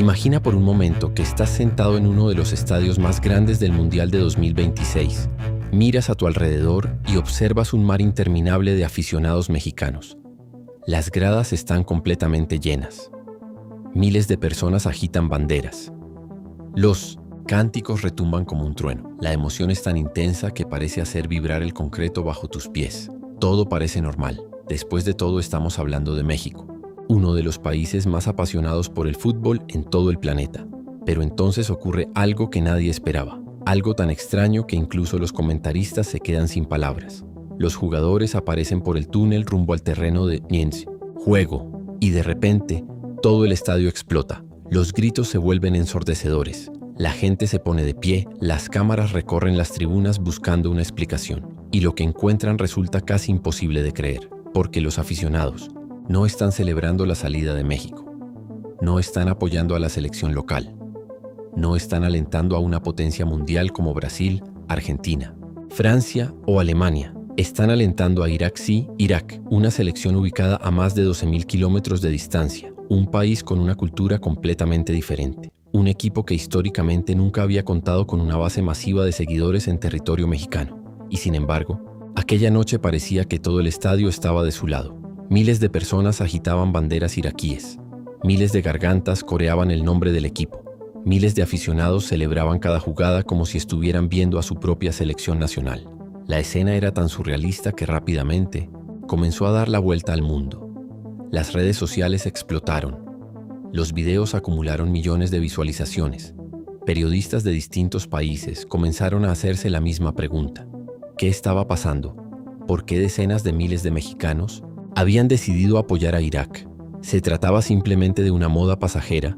Imagina por un momento que estás sentado en uno de los estadios más grandes del Mundial de 2026. Miras a tu alrededor y observas un mar interminable de aficionados mexicanos. Las gradas están completamente llenas. Miles de personas agitan banderas. Los cánticos retumban como un trueno. La emoción es tan intensa que parece hacer vibrar el concreto bajo tus pies. Todo parece normal. Después de todo, estamos hablando de México, uno de los países más apasionados por el fútbol en todo el planeta. Pero entonces ocurre algo que nadie esperaba. Algo tan extraño que incluso los comentaristas se quedan sin palabras. Los jugadores aparecen por el túnel rumbo al terreno de juego. Y de repente, todo el estadio explota. Los gritos se vuelven ensordecedores. La gente se pone de pie, las cámaras recorren las tribunas buscando una explicación. Y lo que encuentran resulta casi imposible de creer, porque los aficionados no están celebrando la salida de México. No están apoyando a la selección local. No están alentando a una potencia mundial como Brasil, Argentina, Francia o Alemania. Están alentando a Irak, una selección ubicada a más de 12.000 kilómetros de distancia, un país con una cultura completamente diferente, un equipo que históricamente nunca había contado con una base masiva de seguidores en territorio mexicano. Y sin embargo, aquella noche parecía que todo el estadio estaba de su lado. Miles de personas agitaban banderas iraquíes. Miles de gargantas coreaban el nombre del equipo. Miles de aficionados celebraban cada jugada como si estuvieran viendo a su propia selección nacional. La escena era tan surrealista que rápidamente comenzó a dar la vuelta al mundo. Las redes sociales explotaron. Los videos acumularon millones de visualizaciones. Periodistas de distintos países comenzaron a hacerse la misma pregunta. ¿Qué estaba pasando? ¿Por qué decenas de miles de mexicanos habían decidido apoyar a Irak? ¿Se trataba simplemente de una moda pasajera?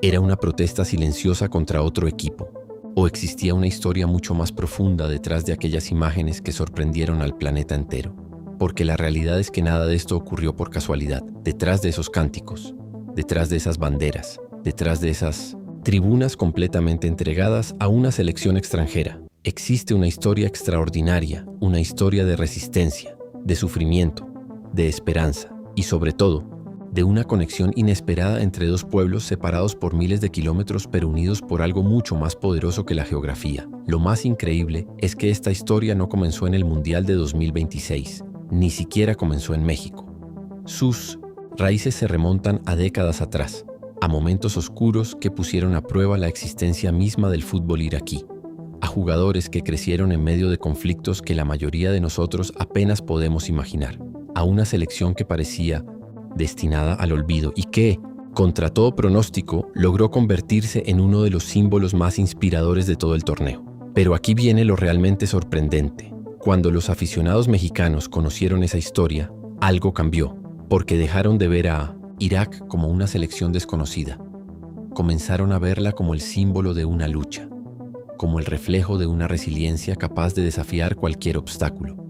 ¿Era una protesta silenciosa contra otro equipo? ¿O existía una historia mucho más profunda detrás de aquellas imágenes que sorprendieron al planeta entero? Porque la realidad es que nada de esto ocurrió por casualidad. Detrás de esos cánticos, detrás de esas banderas, detrás de esas tribunas completamente entregadas a una selección extranjera, existe una historia extraordinaria, una historia de resistencia, de sufrimiento, de esperanza y sobre todo, de una conexión inesperada entre dos pueblos separados por miles de kilómetros pero unidos por algo mucho más poderoso que la geografía. Lo más increíble es que esta historia no comenzó en el Mundial de 2026, ni siquiera comenzó en México. Sus raíces se remontan a décadas atrás, a momentos oscuros que pusieron a prueba la existencia misma del fútbol iraquí, a jugadores que crecieron en medio de conflictos que la mayoría de nosotros apenas podemos imaginar, a una selección que parecía destinada al olvido y que, contra todo pronóstico, logró convertirse en uno de los símbolos más inspiradores de todo el torneo. Pero aquí viene lo realmente sorprendente. Cuando los aficionados mexicanos conocieron esa historia, algo cambió, porque dejaron de ver a Irak como una selección desconocida. Comenzaron a verla como el símbolo de una lucha, como el reflejo de una resiliencia capaz de desafiar cualquier obstáculo.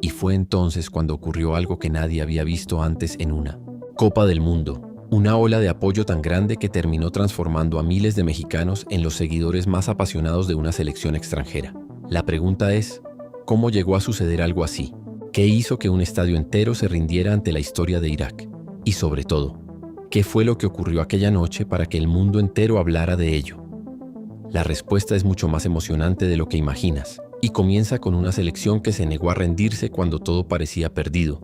Y fue entonces cuando ocurrió algo que nadie había visto antes en una Copa del Mundo, una ola de apoyo tan grande que terminó transformando a miles de mexicanos en los seguidores más apasionados de una selección extranjera. La pregunta es, ¿cómo llegó a suceder algo así? ¿Qué hizo que un estadio entero se rindiera ante la historia de Irak? Y sobre todo, ¿qué fue lo que ocurrió aquella noche para que el mundo entero hablara de ello? La respuesta es mucho más emocionante de lo que imaginas. Y comienza con una selección que se negó a rendirse cuando todo parecía perdido.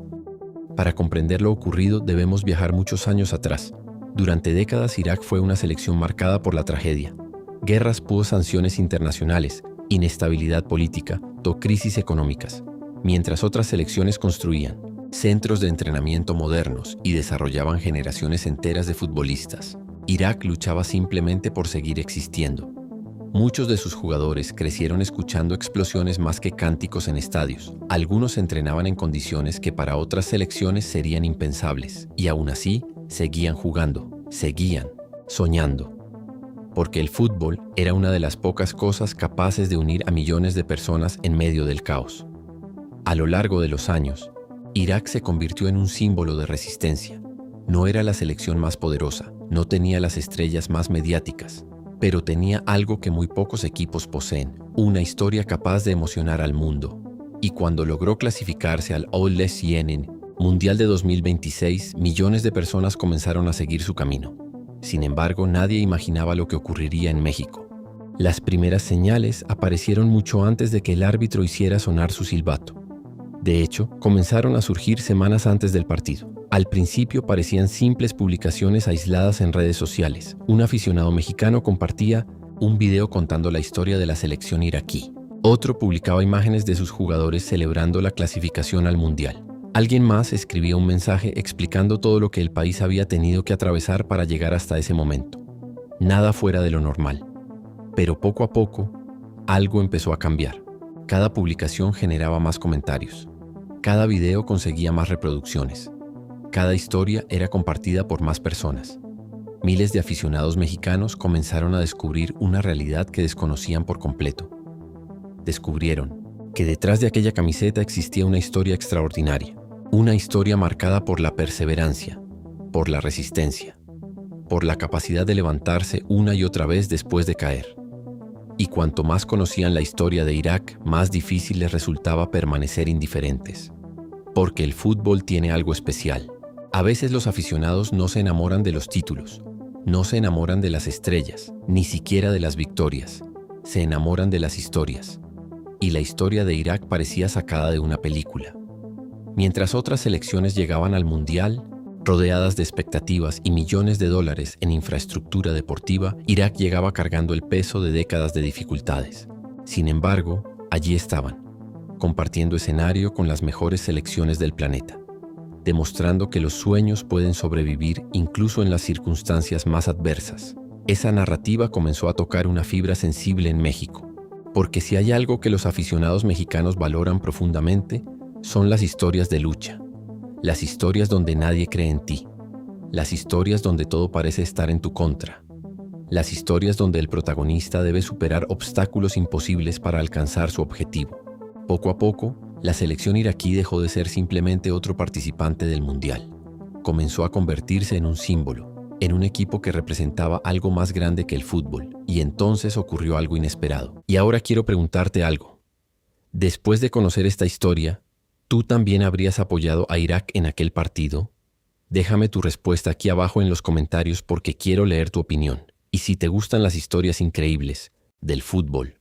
Para comprender lo ocurrido debemos viajar muchos años atrás. Durante décadas Irak fue una selección marcada por la tragedia. Guerras pudo sanciones internacionales, inestabilidad política, crisis económicas. Mientras otras selecciones construían centros de entrenamiento modernos y desarrollaban generaciones enteras de futbolistas, Irak luchaba simplemente por seguir existiendo. Muchos de sus jugadores crecieron escuchando explosiones más que cánticos en estadios. Algunos entrenaban en condiciones que para otras selecciones serían impensables, y aún así, seguían jugando, seguían soñando. Porque el fútbol era una de las pocas cosas capaces de unir a millones de personas en medio del caos. A lo largo de los años, Irak se convirtió en un símbolo de resistencia. No era la selección más poderosa, no tenía las estrellas más mediáticas, pero tenía algo que muy pocos equipos poseen, una historia capaz de emocionar al mundo. Y cuando logró clasificarse al All-Lesbian Mundial de 2026, millones de personas comenzaron a seguir su camino. Sin embargo, nadie imaginaba lo que ocurriría en México. Las primeras señales aparecieron mucho antes de que el árbitro hiciera sonar su silbato. De hecho, comenzaron a surgir semanas antes del partido. Al principio parecían simples publicaciones aisladas en redes sociales. Un aficionado mexicano compartía un video contando la historia de la selección iraquí. Otro publicaba imágenes de sus jugadores celebrando la clasificación al Mundial. Alguien más escribía un mensaje explicando todo lo que el país había tenido que atravesar para llegar hasta ese momento. Nada fuera de lo normal. Pero poco a poco, algo empezó a cambiar. Cada publicación generaba más comentarios. Cada video conseguía más reproducciones. Cada historia era compartida por más personas. Miles de aficionados mexicanos comenzaron a descubrir una realidad que desconocían por completo. Descubrieron que detrás de aquella camiseta existía una historia extraordinaria. Una historia marcada por la perseverancia, por la resistencia, por la capacidad de levantarse una y otra vez después de caer. Y cuanto más conocían la historia de Irak, más difícil les resultaba permanecer indiferentes. Porque el fútbol tiene algo especial. A veces los aficionados no se enamoran de los títulos, no se enamoran de las estrellas, ni siquiera de las victorias. Se enamoran de las historias. Y la historia de Irak parecía sacada de una película. Mientras otras selecciones llegaban al Mundial, rodeadas de expectativas y millones de dólares en infraestructura deportiva, Irak llegaba cargando el peso de décadas de dificultades. Sin embargo, allí estaban, compartiendo escenario con las mejores selecciones del planeta, demostrando que los sueños pueden sobrevivir incluso en las circunstancias más adversas. Esa narrativa comenzó a tocar una fibra sensible en México, porque si hay algo que los aficionados mexicanos valoran profundamente, son las historias de lucha, las historias donde nadie cree en ti, las historias donde todo parece estar en tu contra, las historias donde el protagonista debe superar obstáculos imposibles para alcanzar su objetivo. Poco a poco, la selección iraquí dejó de ser simplemente otro participante del Mundial. Comenzó a convertirse en un símbolo, en un equipo que representaba algo más grande que el fútbol, y entonces ocurrió algo inesperado. Y ahora quiero preguntarte algo. Después de conocer esta historia, ¿tú también habrías apoyado a Irak en aquel partido? Déjame tu respuesta aquí abajo en los comentarios porque quiero leer tu opinión. Y si te gustan las historias increíbles del fútbol,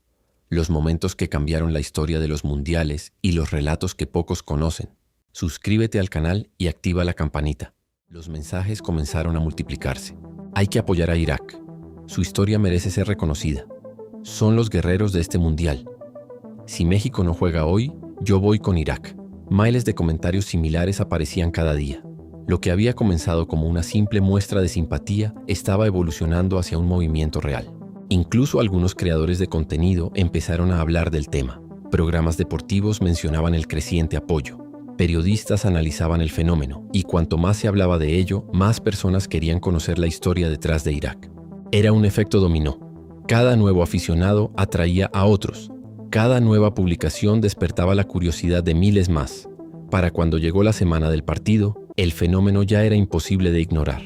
los momentos que cambiaron la historia de los mundiales y los relatos que pocos conocen, suscríbete al canal y activa la campanita. Los mensajes comenzaron a multiplicarse. Hay que apoyar a Irak. Su historia merece ser reconocida. Son los guerreros de este mundial. Si México no juega hoy, yo voy con Irak. Miles de comentarios similares aparecían cada día. Lo que había comenzado como una simple muestra de simpatía estaba evolucionando hacia un movimiento real. Incluso algunos creadores de contenido empezaron a hablar del tema. Programas deportivos mencionaban el creciente apoyo. Periodistas analizaban el fenómeno, y cuanto más se hablaba de ello, más personas querían conocer la historia detrás de Irak. Era un efecto dominó. Cada nuevo aficionado atraía a otros. Cada nueva publicación despertaba la curiosidad de miles más. Para cuando llegó la semana del partido, el fenómeno ya era imposible de ignorar.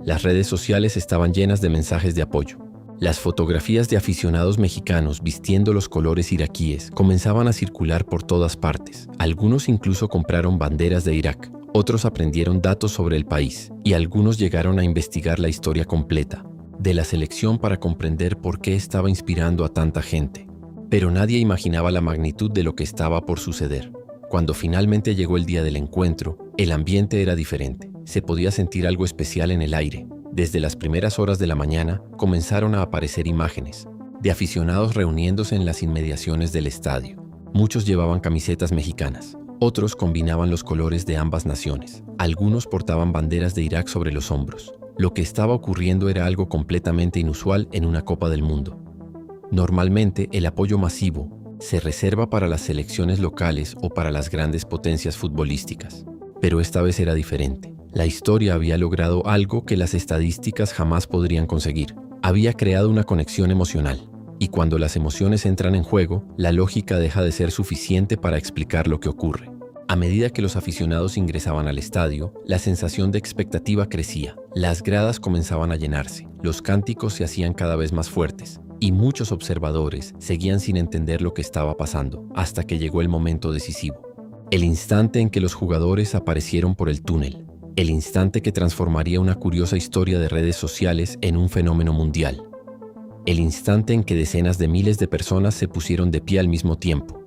Las redes sociales estaban llenas de mensajes de apoyo. Las fotografías de aficionados mexicanos vistiendo los colores iraquíes comenzaban a circular por todas partes. Algunos incluso compraron banderas de Irak, otros aprendieron datos sobre el país y algunos llegaron a investigar la historia completa de la selección para comprender por qué estaba inspirando a tanta gente. Pero nadie imaginaba la magnitud de lo que estaba por suceder. Cuando finalmente llegó el día del encuentro, el ambiente era diferente. Se podía sentir algo especial en el aire. Desde las primeras horas de la mañana comenzaron a aparecer imágenes de aficionados reuniéndose en las inmediaciones del estadio. Muchos llevaban camisetas mexicanas, otros combinaban los colores de ambas naciones, algunos portaban banderas de Irak sobre los hombros. Lo que estaba ocurriendo era algo completamente inusual en una Copa del Mundo. Normalmente el apoyo masivo se reserva para las selecciones locales o para las grandes potencias futbolísticas, pero esta vez era diferente. La historia había logrado algo que las estadísticas jamás podrían conseguir. Había creado una conexión emocional. Y cuando las emociones entran en juego, la lógica deja de ser suficiente para explicar lo que ocurre. A medida que los aficionados ingresaban al estadio, la sensación de expectativa crecía. Las gradas comenzaban a llenarse, los cánticos se hacían cada vez más fuertes, y muchos observadores seguían sin entender lo que estaba pasando, hasta que llegó el momento decisivo. El instante en que los jugadores aparecieron por el túnel. El instante que transformaría una curiosa historia de redes sociales en un fenómeno mundial. El instante en que decenas de miles de personas se pusieron de pie al mismo tiempo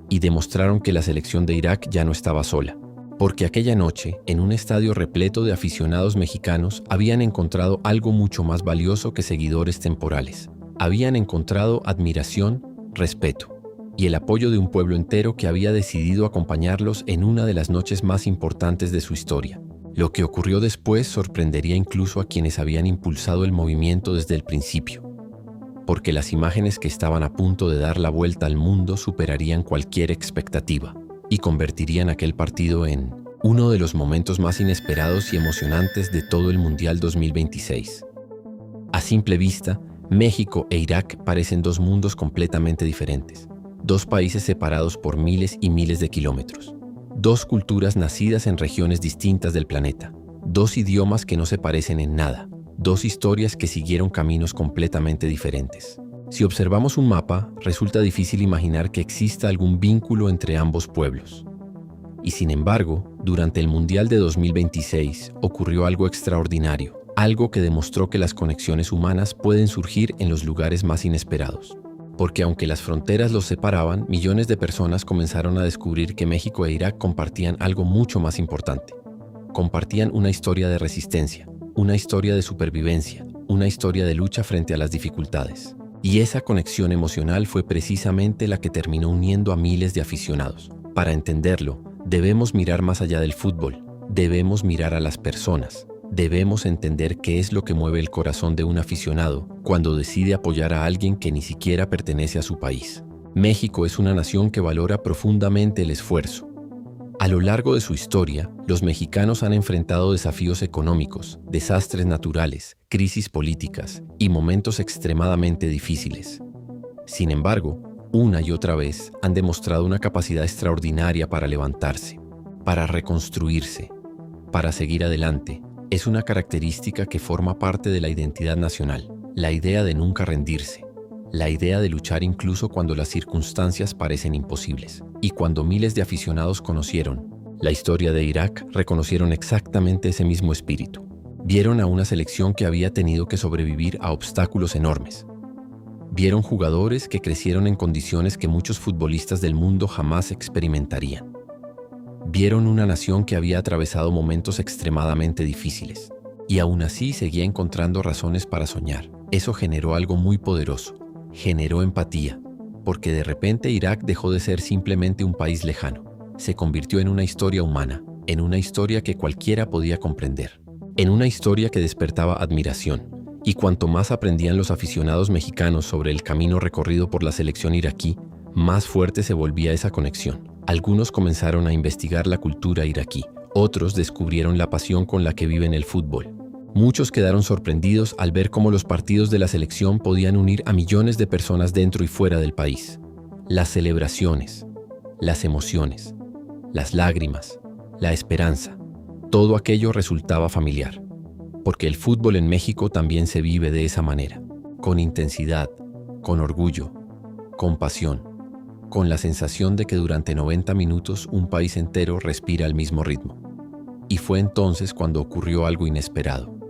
y demostraron que la selección de Irak ya no estaba sola. Porque aquella noche, en un estadio repleto de aficionados mexicanos, habían encontrado algo mucho más valioso que seguidores temporales. Habían encontrado admiración, respeto y el apoyo de un pueblo entero que había decidido acompañarlos en una de las noches más importantes de su historia. Lo que ocurrió después sorprendería incluso a quienes habían impulsado el movimiento desde el principio, porque las imágenes que estaban a punto de dar la vuelta al mundo superarían cualquier expectativa y convertirían aquel partido en uno de los momentos más inesperados y emocionantes de todo el Mundial 2026. A simple vista, México e Irak parecen dos mundos completamente diferentes, dos países separados por miles y miles de kilómetros, dos culturas nacidas en regiones distintas del planeta, dos idiomas que no se parecen en nada, dos historias que siguieron caminos completamente diferentes. Si observamos un mapa, resulta difícil imaginar que exista algún vínculo entre ambos pueblos. Y sin embargo, durante el Mundial de 2026 ocurrió algo extraordinario, algo que demostró que las conexiones humanas pueden surgir en los lugares más inesperados. Porque aunque las fronteras los separaban, millones de personas comenzaron a descubrir que México e Irak compartían algo mucho más importante. Compartían una historia de resistencia, una historia de supervivencia, una historia de lucha frente a las dificultades. Y esa conexión emocional fue precisamente la que terminó uniendo a miles de aficionados. Para entenderlo, debemos mirar más allá del fútbol, debemos mirar a las personas, debemos entender qué es lo que mueve el corazón de un aficionado cuando decide apoyar a alguien que ni siquiera pertenece a su país. México es una nación que valora profundamente el esfuerzo. A lo largo de su historia, los mexicanos han enfrentado desafíos económicos, desastres naturales, crisis políticas y momentos extremadamente difíciles. Sin embargo, una y otra vez han demostrado una capacidad extraordinaria para levantarse, para reconstruirse, para seguir adelante. Es una característica que forma parte de la identidad nacional, la idea de nunca rendirse, la idea de luchar incluso cuando las circunstancias parecen imposibles. Y cuando miles de aficionados conocieron la historia de Irak, reconocieron exactamente ese mismo espíritu. Vieron a una selección que había tenido que sobrevivir a obstáculos enormes. Vieron jugadores que crecieron en condiciones que muchos futbolistas del mundo jamás experimentarían. Vieron una nación que había atravesado momentos extremadamente difíciles y aún así seguía encontrando razones para soñar. Eso generó algo muy poderoso, generó empatía, porque de repente Irak dejó de ser simplemente un país lejano. Se convirtió en una historia humana, en una historia que cualquiera podía comprender, en una historia que despertaba admiración. Y cuanto más aprendían los aficionados mexicanos sobre el camino recorrido por la selección iraquí, más fuerte se volvía esa conexión. Algunos comenzaron a investigar la cultura iraquí, otros descubrieron la pasión con la que viven el fútbol. Muchos quedaron sorprendidos al ver cómo los partidos de la selección podían unir a millones de personas dentro y fuera del país. Las celebraciones, las emociones, las lágrimas, la esperanza, todo aquello resultaba familiar. Porque el fútbol en México también se vive de esa manera, con intensidad, con orgullo, con pasión, con la sensación de que durante 90 minutos un país entero respira al mismo ritmo. Y fue entonces cuando ocurrió algo inesperado.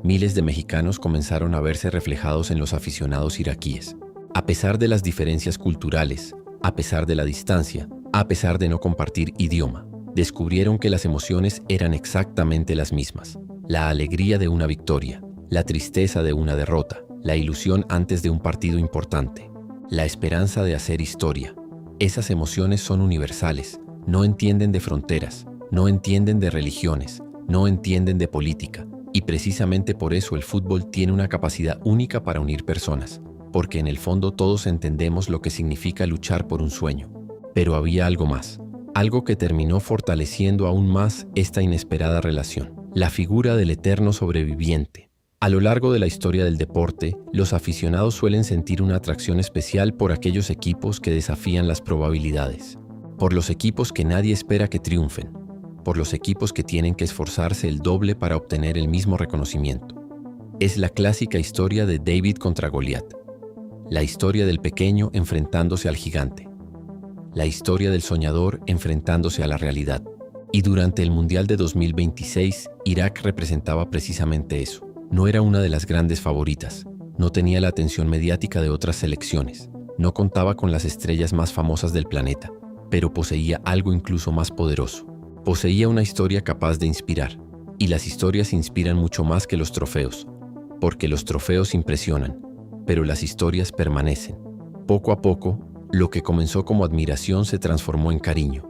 Miles de mexicanos comenzaron a verse reflejados en los aficionados iraquíes. A pesar de las diferencias culturales, a pesar de la distancia, a pesar de no compartir idioma, descubrieron que las emociones eran exactamente las mismas. La alegría de una victoria, la tristeza de una derrota, la ilusión antes de un partido importante, la esperanza de hacer historia. Esas emociones son universales, no entienden de fronteras, no entienden de religiones, no entienden de política. Y precisamente por eso el fútbol tiene una capacidad única para unir personas, porque en el fondo todos entendemos lo que significa luchar por un sueño. Pero había algo más, algo que terminó fortaleciendo aún más esta inesperada relación, la figura del eterno sobreviviente. A lo largo de la historia del deporte, los aficionados suelen sentir una atracción especial por aquellos equipos que desafían las probabilidades, por los equipos que nadie espera que triunfen, por los equipos que tienen que esforzarse el doble para obtener el mismo reconocimiento. Es la clásica historia de David contra Goliat, la historia del pequeño enfrentándose al gigante, la historia del soñador enfrentándose a la realidad. Y durante el Mundial de 2026, Irak representaba precisamente eso. No era una de las grandes favoritas, no tenía la atención mediática de otras selecciones, no contaba con las estrellas más famosas del planeta, pero poseía algo incluso más poderoso. Poseía una historia capaz de inspirar, y las historias inspiran mucho más que los trofeos, porque los trofeos impresionan, pero las historias permanecen. Poco a poco, lo que comenzó como admiración se transformó en cariño.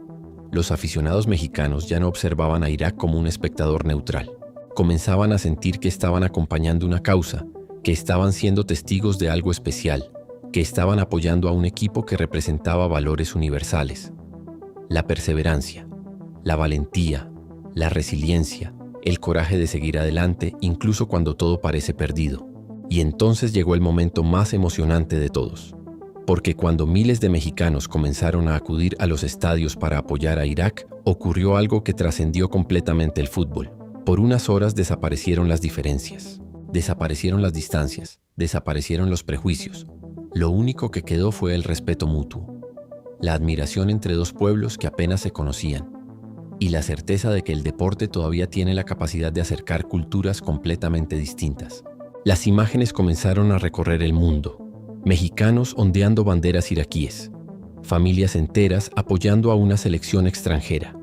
Los aficionados mexicanos ya no observaban a Irak como un espectador neutral. Comenzaban a sentir que estaban acompañando una causa, que estaban siendo testigos de algo especial, que estaban apoyando a un equipo que representaba valores universales. La perseverancia, la valentía, la resiliencia, el coraje de seguir adelante incluso cuando todo parece perdido. Y entonces llegó el momento más emocionante de todos. Porque cuando miles de mexicanos comenzaron a acudir a los estadios para apoyar a Irak, ocurrió algo que trascendió completamente el fútbol. Por unas horas desaparecieron las diferencias, desaparecieron las distancias, desaparecieron los prejuicios. Lo único que quedó fue el respeto mutuo, la admiración entre dos pueblos que apenas se conocían, y la certeza de que el deporte todavía tiene la capacidad de acercar culturas completamente distintas. Las imágenes comenzaron a recorrer el mundo. Mexicanos ondeando banderas iraquíes, familias enteras apoyando a una selección extranjera,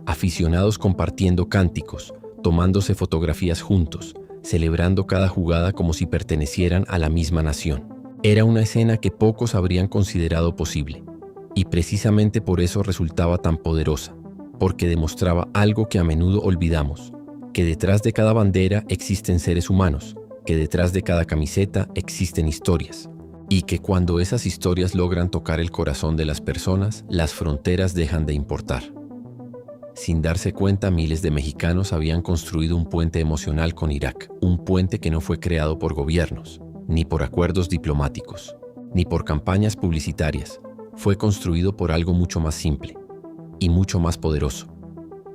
aficionados compartiendo cánticos, tomándose fotografías juntos, celebrando cada jugada como si pertenecieran a la misma nación. Era una escena que pocos habrían considerado posible, y precisamente por eso resultaba tan poderosa, porque demostraba algo que a menudo olvidamos, que detrás de cada bandera existen seres humanos, que detrás de cada camiseta existen historias, y que cuando esas historias logran tocar el corazón de las personas, las fronteras dejan de importar. Sin darse cuenta, miles de mexicanos habían construido un puente emocional con Irak, un puente que no fue creado por gobiernos, ni por acuerdos diplomáticos, ni por campañas publicitarias. Fue construido por algo mucho más simple y mucho más poderoso: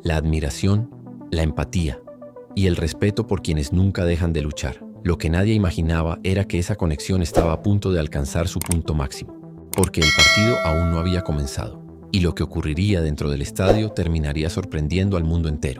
la admiración, la empatía y el respeto por quienes nunca dejan de luchar. Lo que nadie imaginaba era que esa conexión estaba a punto de alcanzar su punto máximo, porque el partido aún no había comenzado, y lo que ocurriría dentro del estadio terminaría sorprendiendo al mundo entero.